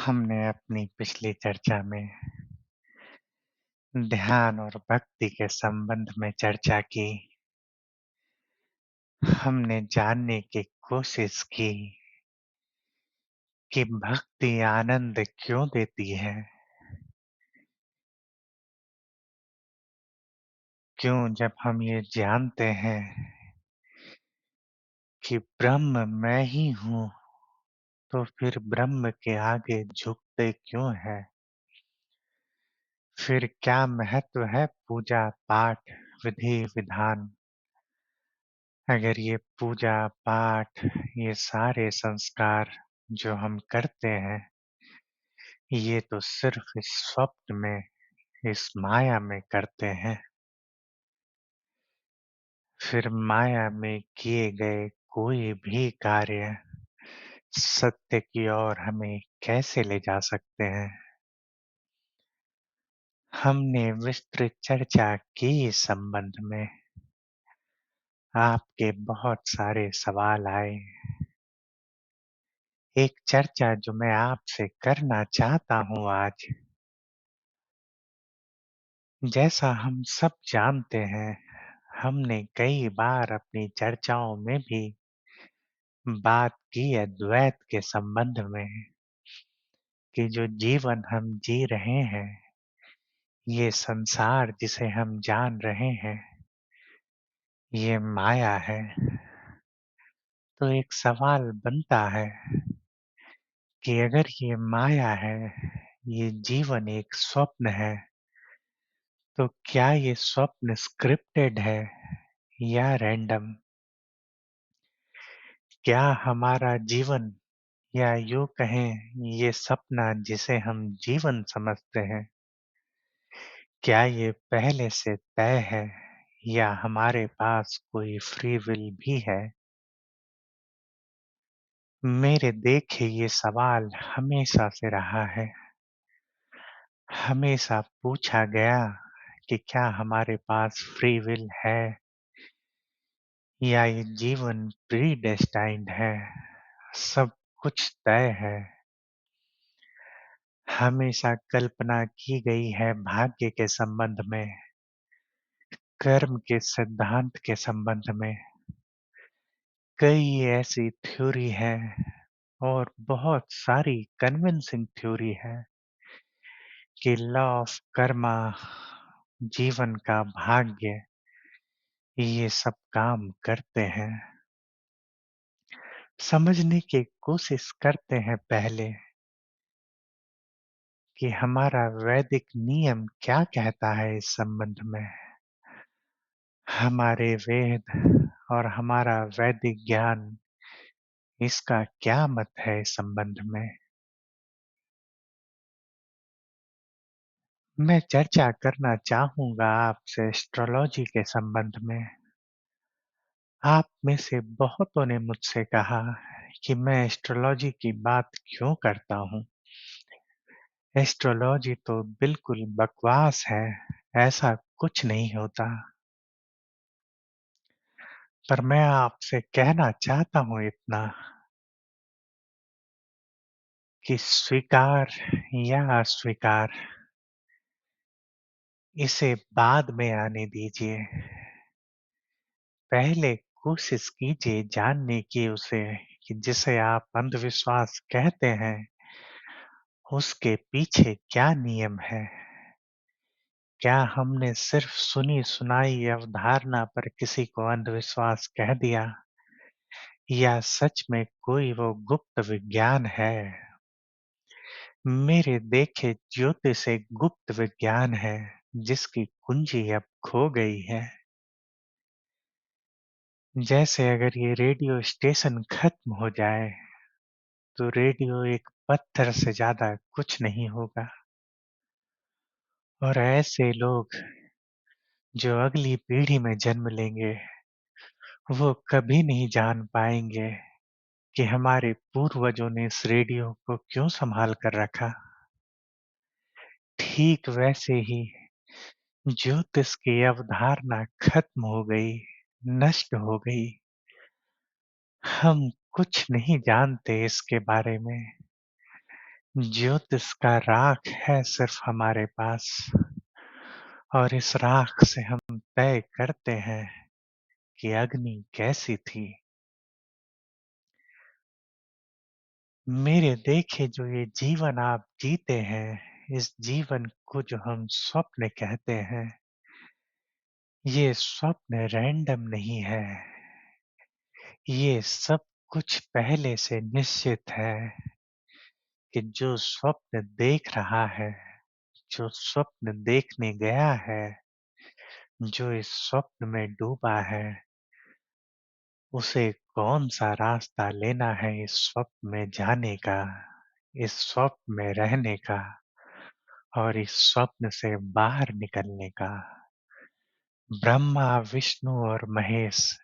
हमने अपनी पिछली चर्चा में ध्यान और भक्ति के संबंध में चर्चा की। हमने जानने की कोशिश की कि भक्ति आनंद क्यों देती है? क्यों जब हम ये जानते हैं कि ब्रह्म मैं ही हूँ, तो फिर ब्रह्म के आगे झुकते क्यों हैं? फिर क्या महत्व है पूजा पाठ, विधि विधान? अगर ये पूजा पाठ, ये सारे संस्कार जो हम करते हैं, ये तो सिर्फ इस स्वप्न में, इस माया में करते हैं। फिर माया में किए गए कोई भी कार्य सत्य की ओर हमें कैसे ले जा सकते हैं? हमने विस्तृत चर्चा की इस संबंध में। आपके बहुत सारे सवाल आए। एक चर्चा जो मैं आपसे करना चाहता हूँ आज। जैसा हम सब जानते हैं, हमने कई बार अपनी चर्चाओं में भी बात की है द्वैत के संबंध में कि जो जीवन हम जी रहे हैं, ये संसार जिसे हम जान रहे हैं, ये माया है। तो एक सवाल बनता है कि अगर ये माया है, ये जीवन एक स्वप्न है, तो क्या ये स्वप्न स्क्रिप्टेड है या रैंडम? क्या हमारा जीवन, या यूँ कहें ये सपना जिसे हम जीवन समझते हैं, क्या ये पहले से तय है या हमारे पास कोई फ्री विल भी है? मेरे देखे ये सवाल हमेशा से रहा है। हमेशा पूछा गया कि क्या हमारे पास फ्री विल है या ये जीवन प्रीडेस्टाइन्ड है, सब कुछ तय है। हमेशा कल्पना की गई है भाग्य के संबंध में, कर्म के सिद्धांत के संबंध में। कई ऐसी थ्योरी है और बहुत सारी कन्विंसिंग थ्योरी है कि लॉ ऑफ कर्मा, जीवन का भाग्य, ये सब काम करते हैं। समझने की कोशिश करते हैं पहले कि हमारा वैदिक नियम क्या कहता है इस संबंध में। हमारे वेद और हमारा वैदिक ज्ञान, इसका क्या मत है इस संबंध में? मैं चर्चा करना चाहूँगा आपसे एस्ट्रोलॉजी के संबंध में। आप में से बहुतों ने मुझसे कहा कि मैं एस्ट्रोलॉजी की बात क्यों करता हूँ? एस्ट्रोलॉजी तो बिल्कुल बकवास है, ऐसा कुछ नहीं होता। पर मैं आपसे कहना चाहता हूँ इतना कि स्वीकार या अस्वीकार, इसे बाद में आने दीजिए। पहले कोशिश कीजिए जानने की उसे कि जिसे आप अंधविश्वास कहते हैं, उसके पीछे क्या नियम है? क्या हमने सिर्फ सुनी-सुनाई अवधारणा पर किसी को अंधविश्वास कह दिया, या सच में कोई वो गुप्त विज्ञान है? मेरे देखे ज्योतिष एक गुप्त विज्ञान है, जिसकी कुंजी अब खो गई है। जैसे अगर ये रेडियो स्टेशन खत्म हो जाए, तो रेडियो एक पत्थर से ज़्यादा कुछ नहीं होगा। और ऐसे लोग जो अगली पीढ़ी में जन्म लेंगे, वो कभी नहीं जान पाएँगे कि हमारे पूर्वजों ने इस रेडियो को क्यों सँभाल कर रखा। ठीक वैसे ही ज्योतिष की अवधारणा खत्म हो गई, नष्ट हो गई। हम कुछ नहीं जानते इसके बारे में। ज्योतिष का राख है सिर्फ हमारे पास और इस राख से हम तय करते हैं कि अग्नि कैसी थी। मेरे देखे जो ये जीवन आप जीते हैं, इस जीवन को जो हम स्वप्न कहते हैं, ये स्वप्न रैंडम नहीं है। ये सब कुछ पहले से निश्चित है कि जो स्वप्न देख रहा है, जो स्वप्न देखने गया है, जो इस स्वप्न में डूबा है, उसे कौन-सा रास्ता लेना है इस स्वप्न में जाने का, इस स्वप्न में रहने का और इस स्वप्न से बाहर निकलने का। ब्रह्मा, विष्णु और महेश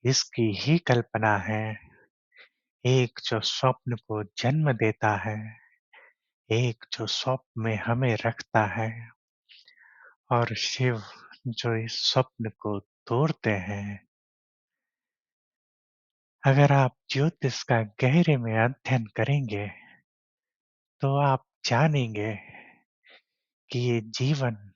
इसकी ही कल्पना है। एक जो स्वप्न को जन्म देता है, एक जो स्वप्न में हमें रखता है और शिव जो इस स्वप्न को तोड़ते हैं। अगर आप ज्योतिष का गहरे में अध्ययन करेंगे, तो आप जानेंगे कि ये जीवन,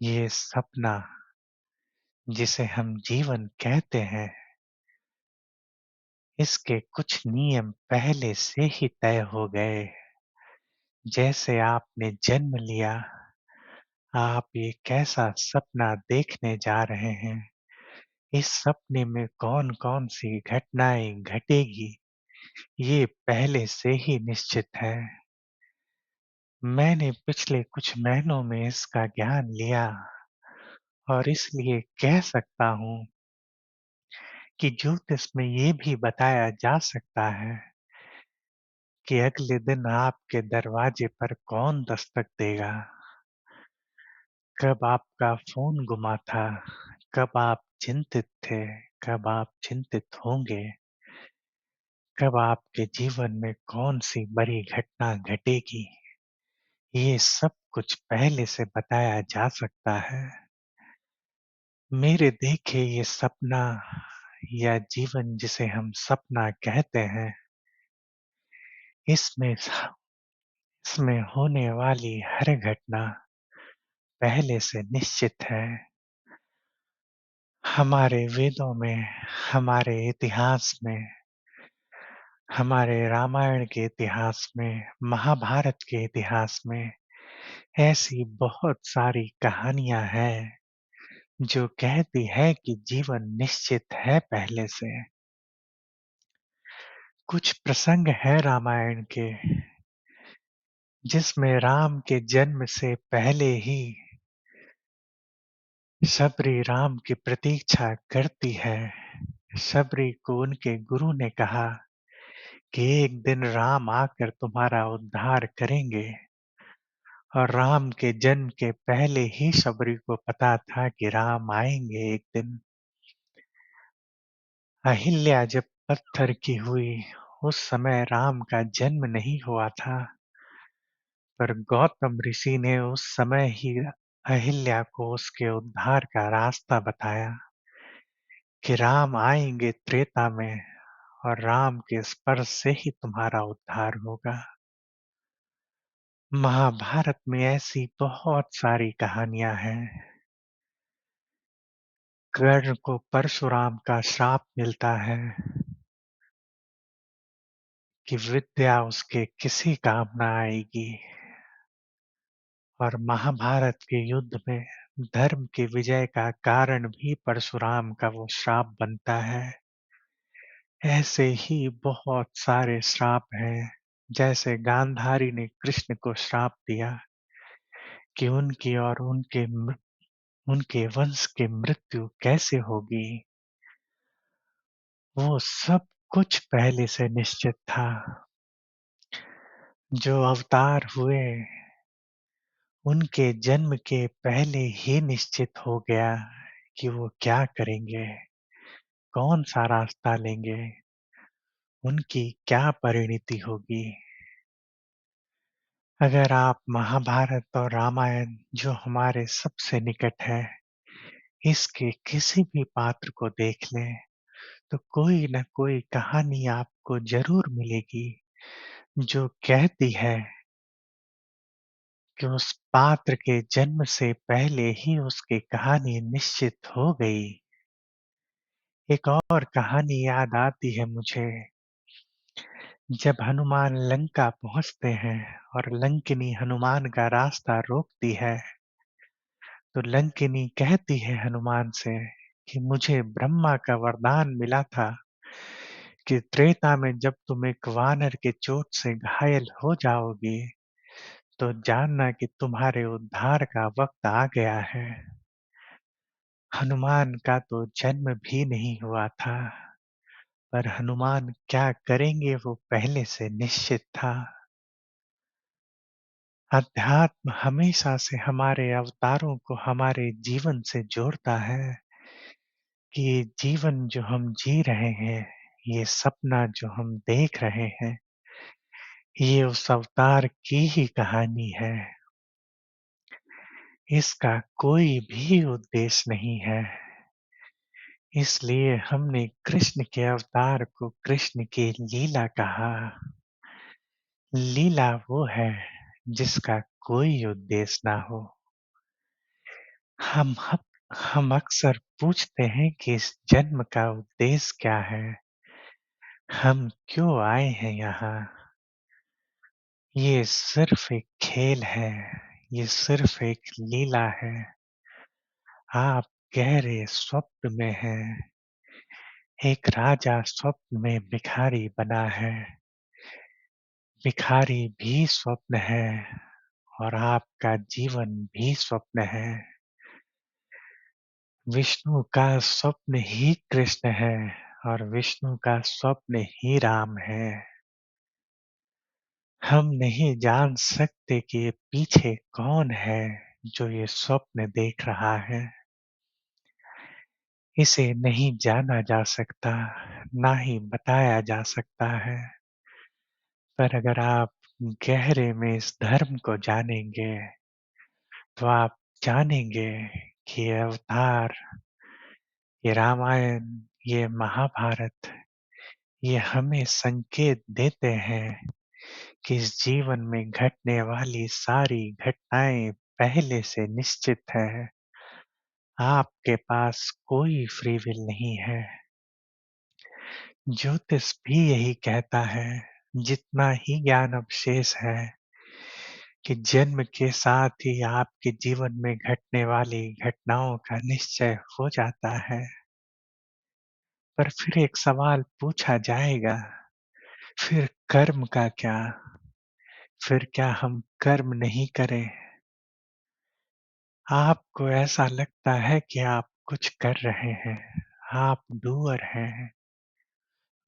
ये सपना जिसे हम जीवन कहते हैं, इसके कुछ नियम पहले से ही तय हो गए। जैसे आपने जन्म लिया, आप ये कैसा सपना देखने जा रहे हैं, इस सपने में कौन-कौन सी घटनाएँ घटेगी, ये पहले से ही निश्चित है। मैंने पिछले कुछ महीनों में इसका ज्ञान लिया और इसलिए कह सकता हूँ कि ज्योतिष में ये भी बताया जा सकता है कि अगले दिन आपके दरवाजे पर कौन दस्तक देगा, कब आपका फ़ोन गुमा था, कब आप चिंतित थे, कब आप चिंतित होंगे, कब आपके जीवन में कौन-सी बड़ी घटना घटेगी, ये सब कुछ पहले से बताया जा सकता है। मेरे देखे ये सपना या जीवन जिसे हम सपना कहते हैं, इसमें इसमें होने वाली हर घटना पहले से निश्चित है। हमारे वेदों में, हमारे इतिहास में, हमारे रामायण के इतिहास में, महाभारत के इतिहास में ऐसी बहुत सारी कहानियाँ हैं, जो कहती है कि जीवन निश्चित है पहले से। कुछ प्रसंग है रामायण के, जिसमें राम के जन्म से पहले ही शबरी राम की प्रतीक्षा करती है। शबरी को उनके गुरु ने कहा कि एक दिन राम आकर तुम्हारा उद्धार करेंगे और राम के जन्म के पहले ही शबरी को पता था कि राम आएंगे एक दिन। अहिल्या जब पत्थर की हुई, उस समय राम का जन्म नहीं हुआ था, पर गौतम ऋषि ने उस समय ही अहिल्या को उसके उद्धार का रास्ता बताया कि राम आएंगे त्रेता में और राम के स्पर्श से ही तुम्हारा उद्धार होगा। महाभारत में ऐसी बहुत सारी कहानियां हैं। कर्ण को परशुराम का श्राप मिलता है कि विद्या उसके किसी काम न आएगी और महाभारत के युद्ध में धर्म की विजय का कारण भी परशुराम का वो श्राप बनता है। ऐसे ही बहुत सारे श्राप हैं। जैसे गांधारी ने कृष्ण को श्राप दिया कि उनकी और उनके वंश की मृत्यु कैसे होगी। वो सब कुछ पहले से निश्चित था। जो अवतार हुए, उनके जन्म के पहले ही निश्चित हो गया कि वो क्या करेंगे, कौन-सा रास्ता लेंगे, उनकी क्या परिणति होगी। अगर आप महाभारत और रामायण जो हमारे सबसे निकट है, इसके किसी भी पात्र को देख लें, तो कोई न कोई कहानी आपको ज़रूर मिलेगी, जो कहती है कि उस पात्र के जन्म से पहले ही उसकी कहानी निश्चित हो गई। एक और कहानी याद आती है मुझे, जब हनुमान लंका पहुँचते हैं और लंकिनी हनुमान का रास्ता रोकती है, तो लंकिनी कहती है हनुमान से कि मुझे ब्रह्मा का वरदान मिला था कि त्रेता में जब तुम एक वानर के चोट से घायल हो जाओगे, तो जानना कि तुम्हारे उद्धार का वक़्त आ गया है। हनुमान का तो जन्म भी नहीं हुआ था, पर हनुमान क्या करेंगे वो पहले से निश्चित था। अध्यात्म हमेशा से हमारे अवतारों को हमारे जीवन से जोड़ता है कि ये जीवन जो हम जी रहे हैं, ये सपना जो हम देख रहे हैं, ये उस अवतार की ही कहानी है। इसका कोई भी उद्देश्य नहीं है। इसलिए हमने कृष्ण के अवतार को कृष्ण की लीला कहा। लीला वो है जिसका कोई उद्देश्य ना हो। हम हक हम अक्सर पूछते हैं कि इस जन्म का उद्देश्य क्या है? हम क्यों आए हैं यहाँ? ये सिर्फ एक खेल है, ये सिर्फ एक लीला है। आप गहरे स्वप्न में हैं। एक राजा स्वप्न में भिखारी बना है। भिखारी भी स्वप्न है और आपका जीवन भी स्वप्न है। विष्णु का स्वप्न ही कृष्ण है और विष्णु का स्वप्न ही राम है। हम नहीं जान सकते कि ये पीछे कौन है जो ये स्वप्न देख रहा है। इसे नहीं जाना जा सकता, ना ही बताया जा सकता है। पर अगर आप गहरे में इस धर्म को जानेंगे, तो आप जानेंगे कि ये अवतार, ये रामायण, ये महाभारत, ये हमें संकेत देते हैं कि इस जीवन में घटने वाली सारी घटनाएँ पहले से निश्चित है। आपके पास कोई फ्री विल नहीं है। ज्योतिष भी यही कहता है, जितना ही ज्ञान अब शेष है, कि जन्म के साथ ही आपके जीवन में घटने वाली घटनाओं का निश्चय हो जाता है। पर फिर एक सवाल पूछा जाएगा, फिर कर्म का क्या? फिर क्या हम कर्म नहीं करें? आपको ऐसा लगता है कि आप कुछ कर रहे हैं, आप डूअर हैं।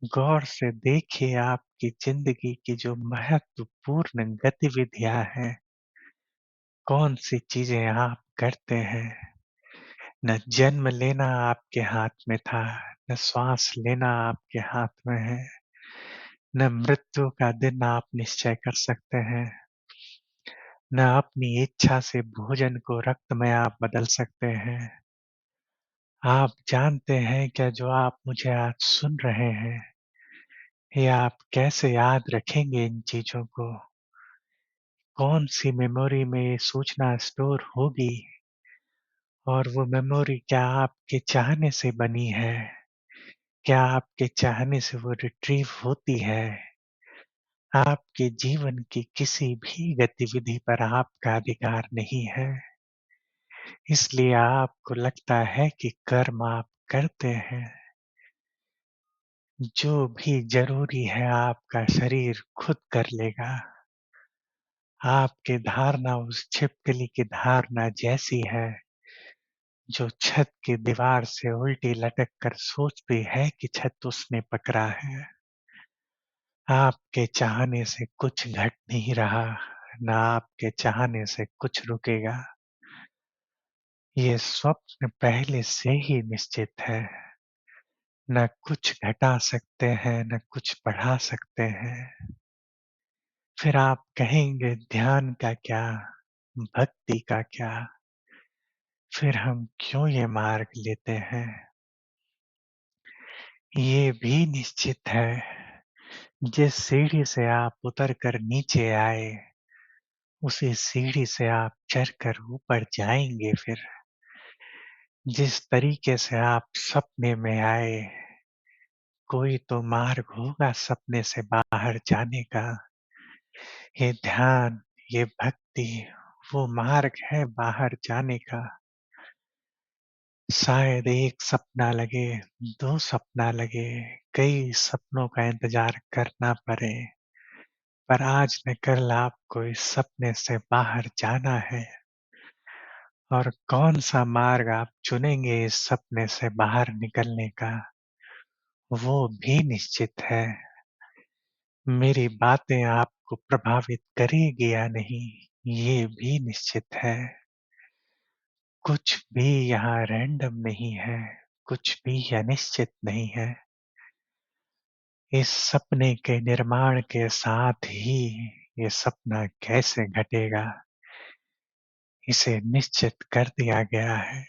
गौर से देखिए आपकी ज़िंदगी की जो महत्वपूर्ण गतिविधियाँ हैं, कौन-सी चीज़ें आप करते हैं। न जन्म लेना आपके हाथ में था, न श्वास लेना आपके हाथ में है, न मृत्यु का दिन आप निश्चय कर सकते हैं, न अपनी इच्छा से भोजन को रक्त में आप बदल सकते हैं। आप जानते हैं क्या जो आप मुझे आज सुन रहे हैं, ये आप कैसे याद रखेंगे इन चीज़ों को? कौन-सी मेमोरी में ये सूचना स्टोर होगी और वो मेमोरी क्या आपके चाहने से बनी है? क्या आपके चाहने से वो रिट्रीव होती है? आपके जीवन की किसी भी गतिविधि पर आपका अधिकार नहीं है। इसलिए आपको लगता है कि कर्म आप करते हैं। जो भी ज़रूरी है आपका शरीर खुद कर लेगा। आपकी धारणा उस छिपकली की धारणा जैसी है, जो छत की दीवार से उल्टी लटक कर सोचती है कि छत उसने पकड़ा है। आपके चाहने से कुछ घट नहीं रहा, ना आपके चाहने से कुछ रुकेगा। ये स्वप्न पहले से ही निश्चित है। न कुछ घटा सकते हैं, न कुछ बढ़ा सकते हैं। फिर आप कहेंगे ध्यान का क्या? भक्ति का क्या? फिर हम क्यों ये मार्ग लेते हैं? ये भी निश्चित है जिस सीढ़ी से आप उतर कर नीचे आए, उसी सीढ़ी से आप चढ़कर ऊपर जाएँगे फिर। जिस तरीके से आप सपने में आए, कोई तो मार्ग होगा सपने से बाहर जाने का। ये ध्यान, ये भक्ति, वो मार्ग है बाहर जाने का। शायद एक सपना लगे, 2 सपना लगे, कई सपनों का इंतज़ार करना पड़े, पर आज न कल आपको इस सपने से बाहर जाना है। और कौन-सा मार्ग आप चुनेंगे इस सपने से बाहर निकलने का, वो भी निश्चित है। मेरी बातें आपको प्रभावित करेगी या नहीं, ये भी निश्चित है। कुछ भी यहाँ रैंडम नहीं है, कुछ भी अनिश्चित नहीं है। इस सपने के निर्माण के साथ ही ये सपना कैसे घटेगा, इसे निश्चित कर दिया गया है।